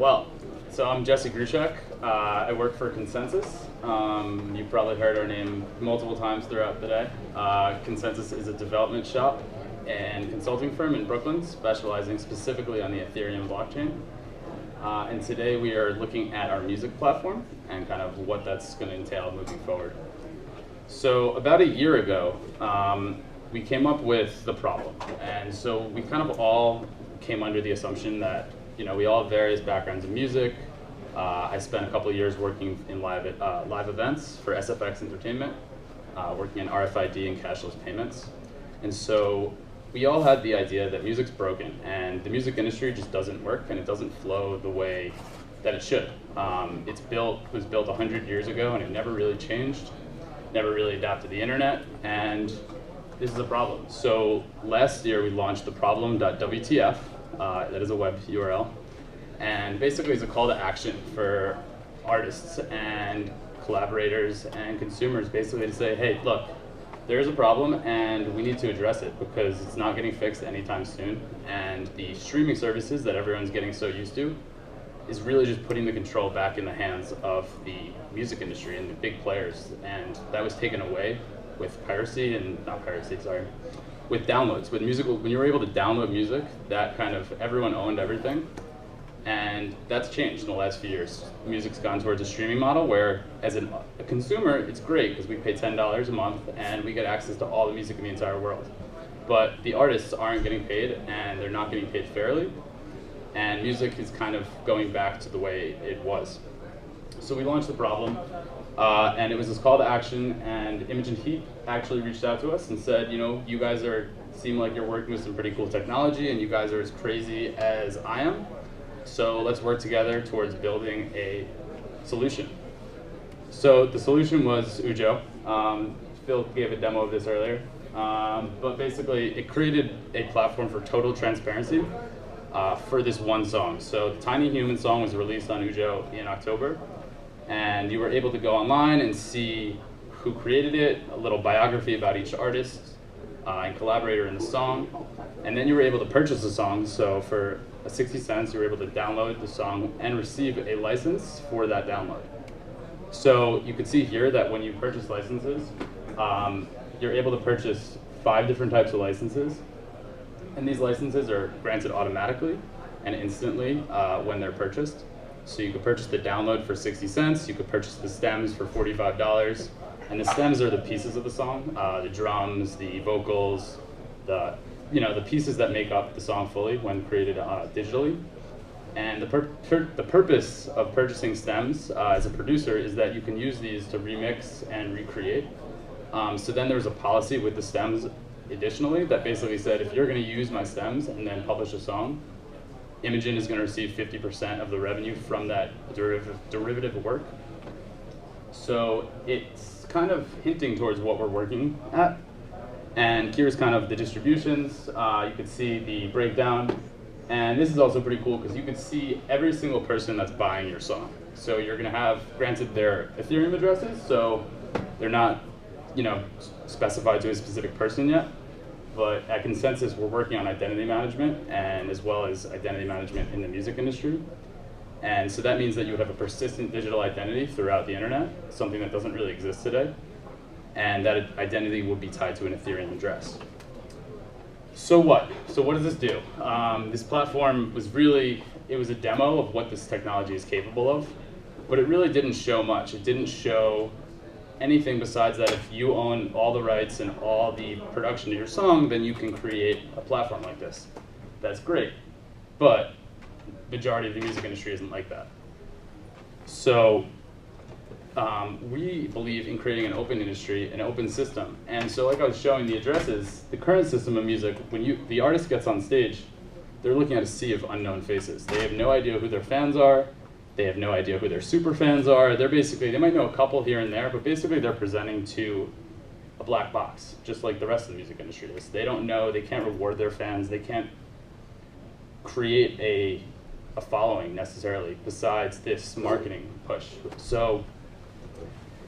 Well, so I'm Jesse Grushack. I work for ConsenSys. You've probably heard our name multiple times throughout the day. ConsenSys is a development shop and consulting firm in Brooklyn, specializing specifically on the Ethereum blockchain. And today we are looking at our music platform and kind of what that's going to entail moving forward. So about a year ago, we came up with the problem. And so we kind of all came under the assumption that, you know, we all have various backgrounds in music. I spent a couple of years working in live events for SFX Entertainment, working in RFID and cashless payments. And so we all had the idea that music's broken and the music industry just doesn't work and it doesn't flow the way that it should. It was built 100 years ago and it never really changed, never really adapted to the internet, and this is a problem. So last year we launched the problem.wtf, that is a web URL, and basically it's a call to action for artists and collaborators and consumers basically to say, hey, look, there's a problem and we need to address it because it's not getting fixed anytime soon, and the streaming services that everyone's getting so used to is really just putting the control back in the hands of the music industry and the big players, and that was taken away with piracy, and not piracy, sorry, with downloads. With musical, when you were able to download music, that kind of, everyone owned everything, and that's changed in the last few years. Music's gone towards a streaming model where, as a consumer, it's great because we pay $10 a month and we get access to all the music in the entire world. But the artists aren't getting paid, and they're not getting paid fairly, and music is kind of going back to the way it was. So we launched the problem, and it was this call to action, and Imogen Heap actually reached out to us and said, you know, you guys seem like you're working with some pretty cool technology, and you guys are as crazy as I am, so let's work together towards building a solution. So the solution was Ujo. Phil gave a demo of this earlier, but basically it created a platform for total transparency for this one song. So the Tiny Human song was released on Ujo in October, and you were able to go online and see who created it, a little biography about each artist and collaborator in the song, and then you were able to purchase the song. So for 60 cents, you were able to download the song and receive a license for that download. So you could see here that when you purchase licenses, you're able to purchase 5 different types of licenses, and these licenses are granted automatically and instantly when they're purchased. So you could purchase the download for 60 cents, you could purchase the stems for $45, and the stems are the pieces of the song, the drums, the vocals, the pieces that make up the song fully when created digitally. And the purpose of purchasing stems as a producer is that you can use these to remix and recreate. So then there's a policy with the stems additionally that basically said, if you're going to use my stems and then publish a song, Imogen is going to receive 50% of the revenue from that derivative work. So it's kind of hinting towards what we're working at. And here's kind of the distributions. You could see the breakdown. And this is also pretty cool because you can see every single person that's buying your song. So you're going to have, granted, their Ethereum addresses, so they're not, you know, specified to a specific person yet. But at ConsenSys, we're working on identity management, and as well as identity management in the music industry. And so that means that you would have a persistent digital identity throughout the internet, something that doesn't really exist today. And that identity would be tied to an Ethereum address. So what? So what does this do? This platform was really, it was a demo of what this technology is capable of, but it really didn't show much. It didn't show anything besides that if you own all the rights and all the production of your song, then you can create a platform like this. That's great, but the majority of the music industry isn't like that. So we believe in creating an open industry, an open system. And so like I was showing the addresses, the current system of music, when the artist gets on stage, they're looking at a sea of unknown faces. They have no idea who their fans are. They have no idea who their super fans are. They might know a couple here and there, but basically they're presenting to a black box, just like the rest of the music industry is. They don't know, they can't reward their fans, they can't create a following necessarily besides this marketing push. So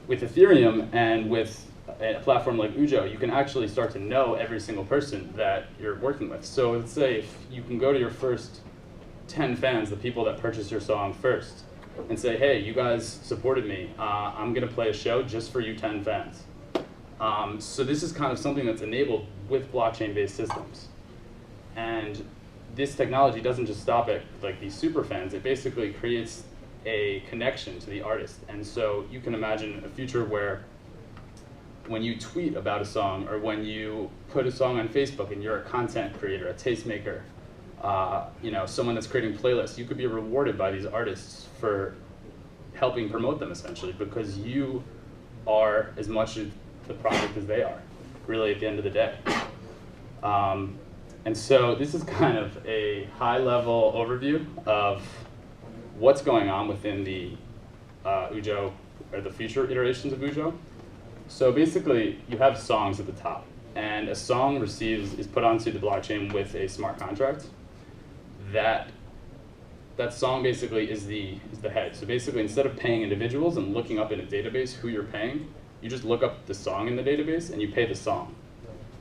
with Ethereum and with a platform like Ujo, you can actually start to know every single person that you're working with. So let's say if you can go to your first 10 fans, the people that purchased your song first, and say, hey, you guys supported me. I'm going to play a show just for you 10 fans. So this is kind of something that's enabled with blockchain-based systems. And this technology doesn't just stop at like these super fans. It basically creates a connection to the artist. And so you can imagine a future where when you tweet about a song, or when you put a song on Facebook and you're a content creator, a tastemaker, someone that's creating playlists, you could be rewarded by these artists for helping promote them, essentially, because you are as much of the project as they are, really, at the end of the day. And so this is kind of a high-level overview of what's going on within the Ujo, or the future iterations of Ujo. So basically, you have songs at the top, and a song is put onto the blockchain with a smart contract. That song basically is the head. So basically, instead of paying individuals and looking up in a database who you're paying, you just look up the song in the database and you pay the song.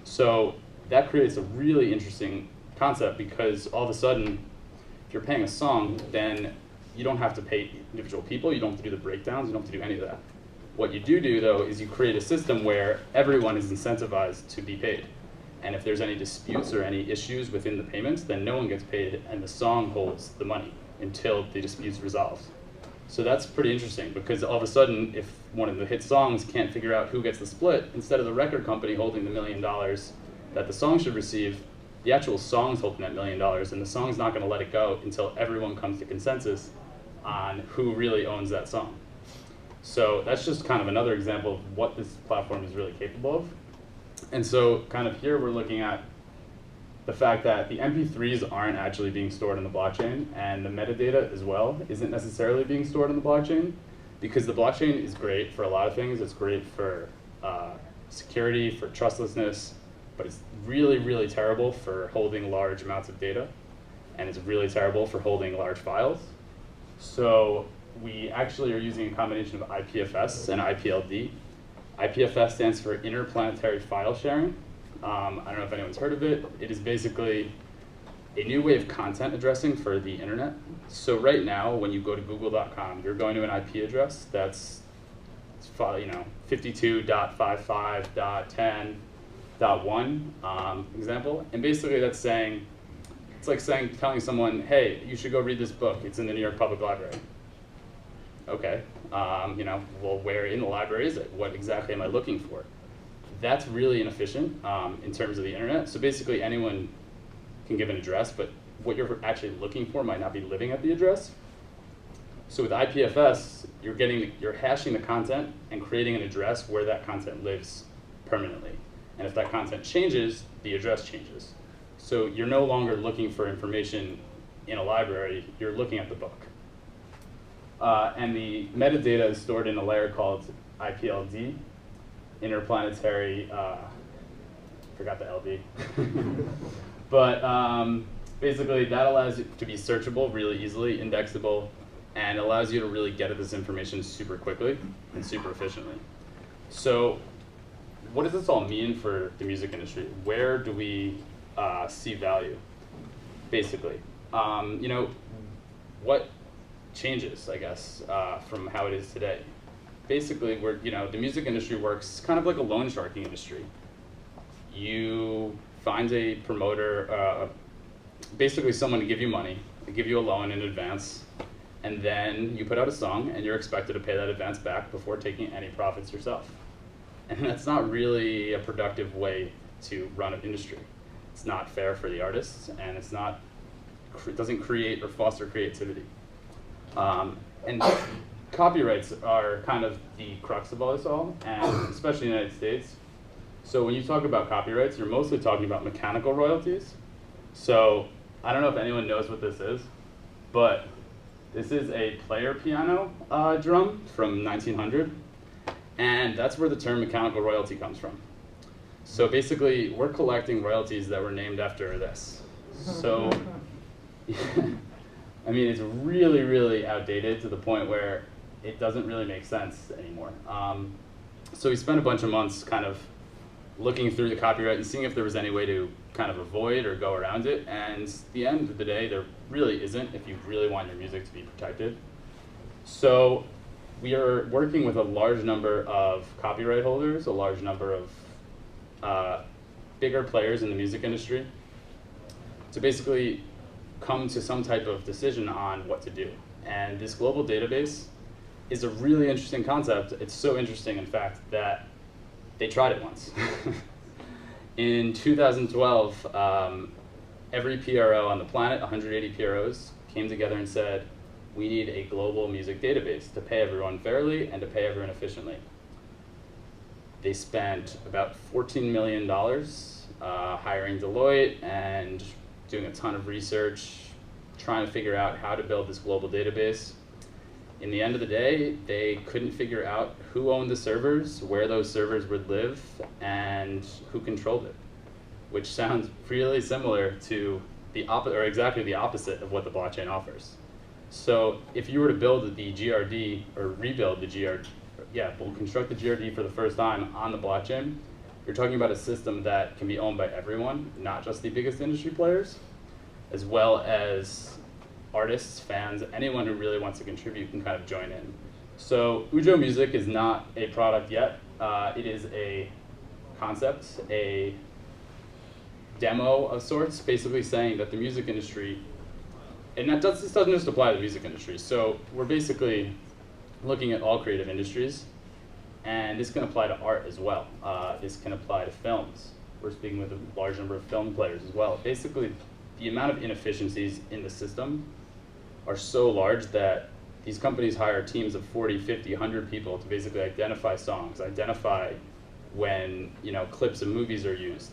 So that creates a really interesting concept, because all of a sudden, if you're paying a song, then you don't have to pay individual people, you don't have to do the breakdowns, you don't have to do any of that. What you do though is you create a system where everyone is incentivized to be paid. And if there's any disputes or any issues within the payments, then no one gets paid and the song holds the money until the dispute's resolved. So that's pretty interesting, because all of a sudden, if one of the hit songs can't figure out who gets the split, instead of the record company holding the $1 million that the song should receive, the actual song's holding that $1 million, and the song's not going to let it go until everyone comes to consensus on who really owns that song. So that's just kind of another example of what this platform is really capable of. And so kind of here we're looking at the fact that the MP3s aren't actually being stored on the blockchain, and the metadata as well isn't necessarily being stored on the blockchain, because the blockchain is great for a lot of things. It's great for security, for trustlessness, but it's really, really terrible for holding large amounts of data, and it's really terrible for holding large files. So we actually are using a combination of IPFS and IPLD. IPFS stands for Interplanetary File Sharing. I don't know if anyone's heard of it. It is basically a new way of content addressing for the internet. So right now, when you go to google.com, you're going to an IP address that's 52.55.10.1 example, and basically that's saying, it's like telling someone, hey, you should go read this book. It's in the New York Public Library. Okay, well, where in the library is it? What exactly am I looking for? That's really inefficient in terms of the internet. So basically anyone can give an address, but what you're actually looking for might not be living at the address. So with IPFS, you're hashing the content and creating an address where that content lives permanently. And if that content changes, the address changes. So you're no longer looking for information in a library, you're looking at the book. And the metadata is stored in a layer called IPLD, interplanetary, forgot the LD. But basically that allows it to be searchable really easily, indexable, and allows you to really get at this information super quickly and super efficiently. So what does this all mean for the music industry? Where do we see value, basically? What changes, I guess, from how it is today? Basically, the music industry works kind of like a loan sharking industry. You find a promoter, basically someone to give you money, to give you a loan in advance, and then you put out a song and you're expected to pay that advance back before taking any profits yourself. And that's not really a productive way to run an industry. It's not fair for the artists, and it doesn't create or foster creativity. And copyrights are kind of the crux of all this and especially in the United States. So when you talk about copyrights, you're mostly talking about mechanical royalties. So I don't know if anyone knows what this is, but this is a player piano drum from 1900, and that's where the term mechanical royalty comes from. So basically, we're collecting royalties that were named after this. So, I mean, it's really, really outdated to the point where it doesn't really make sense anymore. So we spent a bunch of months kind of looking through the copyright and seeing if there was any way to kind of avoid or go around it. And at the end of the day, there really isn't if you really want your music to be protected. So we are working with a large number of copyright holders, a large number of bigger players in the music industry to basically come to some type of decision on what to do. And this global database is a really interesting concept. It's so interesting, in fact, that they tried it once. In 2012, every PRO on the planet, 180 PROs, came together and said, we need a global music database to pay everyone fairly and to pay everyone efficiently. They spent about $14 million hiring Deloitte and doing a ton of research, trying to figure out how to build this global database. In the end of the day, they couldn't figure out who owned the servers, where those servers would live, and who controlled it, which sounds really similar to the or exactly the opposite of what the blockchain offers. So if you were to build the GRD or rebuild the GRD, we'll construct the GRD for the first time on the blockchain, you're talking about a system that can be owned by everyone, not just the biggest industry players, as well as artists, fans, anyone who really wants to contribute can kind of join in. So Ujo Music is not a product yet. It is a concept, a demo of sorts, basically saying that the music industry, and this doesn't just apply to the music industry, so we're basically looking at all creative industries, and this can apply to art as well. This can apply to films. We're speaking with a large number of film players as well. Basically, the amount of inefficiencies in the system are so large that these companies hire teams of 40, 50, 100 people to basically identify songs, identify when clips of movies are used.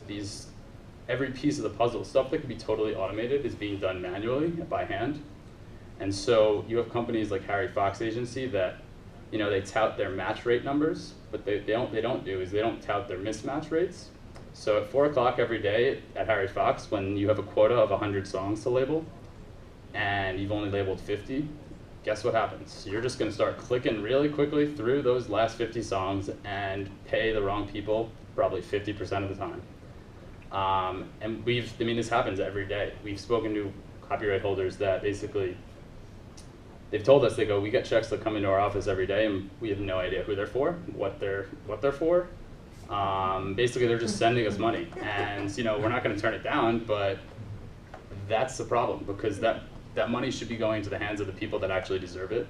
Every piece of the puzzle, stuff that can be totally automated, is being done manually by hand. And so you have companies like Harry Fox Agency that they tout their match rate numbers, but they don't tout their mismatch rates. So at 4 o'clock every day at Harry Fox, when you have a quota of 100 songs to label, and you've only labeled 50, guess what happens? You're just going to start clicking really quickly through those last 50 songs and pay the wrong people probably 50% of the time. And this happens every day. We've spoken to copyright holders that basically, they've told us, we get checks that come into our office every day and we have no idea who they're for, what they're for. Basically, they're just sending us money, and we're not going to turn it down, but that's the problem, because that money should be going to the hands of the people that actually deserve it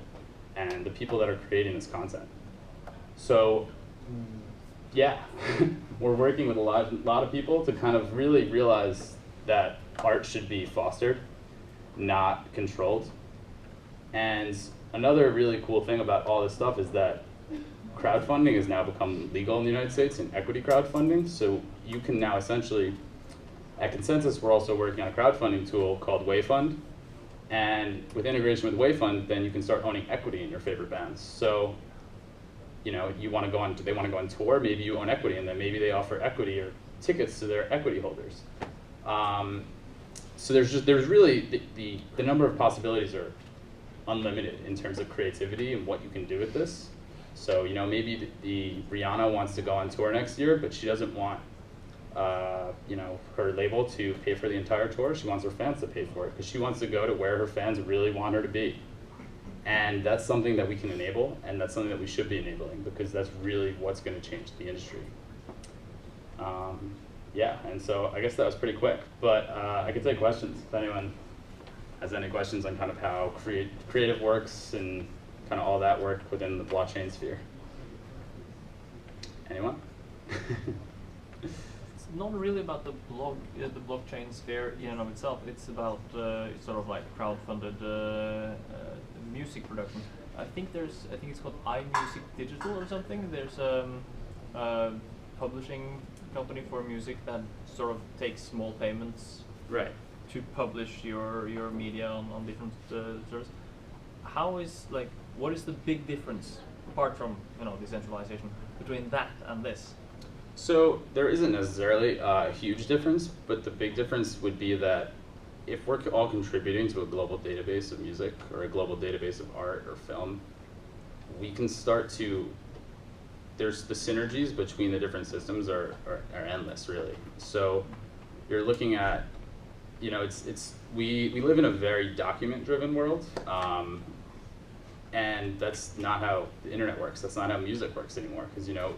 and the people that are creating this content. So, yeah, we're working with a lot of people to kind of really realize that art should be fostered, not controlled. And another really cool thing about all this stuff is that crowdfunding has now become legal in the United States, in equity crowdfunding. So you can now essentially, at ConsenSys, we're also working on a crowdfunding tool called Wayfund. And with integration with Wayfund, then you can start owning equity in your favorite bands. So, you want to go on, they want to go on tour, maybe you own equity, and then maybe they offer equity or tickets to their equity holders. So there's really, the number of possibilities are unlimited in terms of creativity and what you can do with this. So, maybe the Rihanna wants to go on tour next year, but she doesn't want, her label to pay for the entire tour. She wants her fans to pay for it because she wants to go to where her fans really want her to be. And that's something that we can enable, and that's something that we should be enabling, because that's really what's going to change the industry. And so I guess that was pretty quick, but I could take questions if anyone has any questions on kind of how creative works and kind of all that work within the blockchain sphere. Anyone? It's not really about the blockchain sphere in and of itself. It's about sort of like crowdfunded music production. I think it's called iMusic Digital or something. There's a publishing company for music that sort of takes small payments Right. to publish your media on different servers. What is the big difference, apart from decentralization, between that and this? So there isn't necessarily a huge difference, but the big difference would be that if we're all contributing to a global database of music or a global database of art or film, we can start to there's the synergies between the different systems are endless, really. So you're looking at, you know, we live in a very document-driven world, and that's not how the internet works. That's not how music works anymore. Because you know,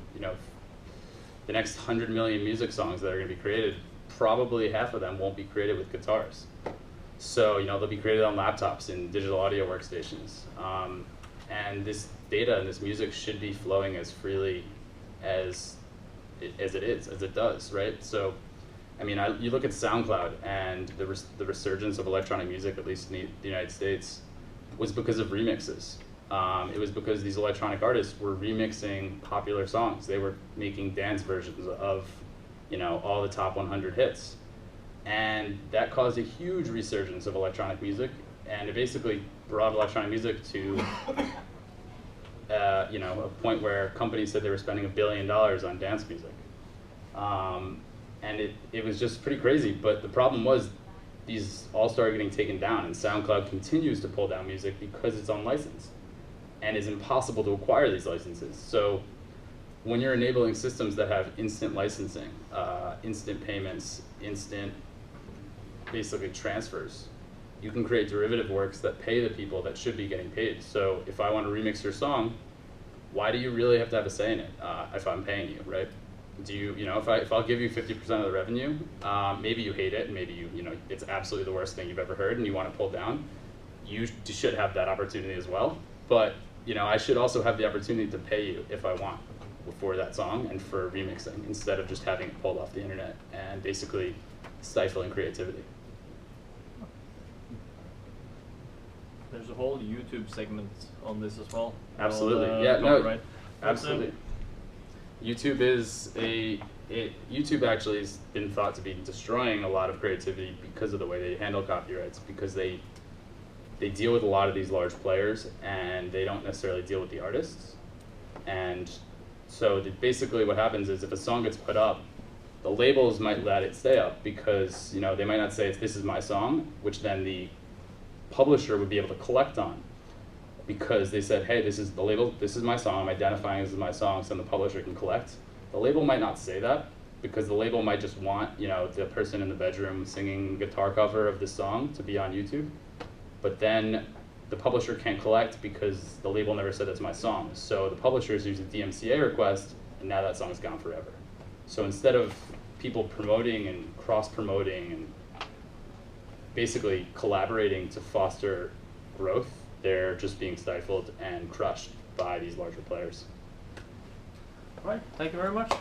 the next 100 million music songs that are going to be created, probably half of them won't be created with guitars. So you know, they'll be created on laptops and digital audio workstations. And this data and this music should be flowing as freely as it does, right? So, I mean, you look at SoundCloud, and the resurgence of electronic music, at least in the United States, was because of remixes. It was because these electronic artists were remixing popular songs. They were making dance versions of, you know, all the top 100 hits. And that caused a huge resurgence of electronic music, and it basically brought electronic music to you know, a point where companies said they were spending $1 billion on dance music. And it was just pretty crazy, but the problem was these all started getting taken down, and SoundCloud continues to pull down music because it's unlicensed, and it's impossible to acquire these licenses. So when you're enabling systems that have instant licensing, instant payments, instant basically transfers, you can create derivative works that pay the people that should be getting paid. So if I want to remix your song, why do you really have to have a say in it if I'm paying you, right? Do you know, if I'll give you 50% of the revenue, maybe you hate it, and maybe you know, it's absolutely the worst thing you've ever heard and you want to pull down, you should have that opportunity as well. But you know, I should also have the opportunity to pay you if I want for that song and for remixing, instead of just having it pulled off the internet and basically stifling creativity. There's a whole YouTube segment on this as well. Absolutely, yeah, no, absolutely. YouTube YouTube actually has been thought to be destroying a lot of creativity because of the way they handle copyrights, because they deal with a lot of these large players and they don't necessarily deal with the artists. And so basically what happens is, if a song gets put up, the labels might let it stay up because, you know, they might not say this is my song, which then the publisher would be able to collect on, because they said, hey, this is the label, this is my song, I'm identifying this as my song, so then the publisher can collect. The label might not say that, because the label might just want, you know, the person in the bedroom singing guitar cover of this song to be on YouTube. But then the publisher can't collect because the label never said that's my song. So the publishers use a DMCA request, and now that song's gone forever. So instead of people promoting and cross-promoting and basically collaborating to foster growth, they're just being stifled and crushed by these larger players. All right, thank you very much.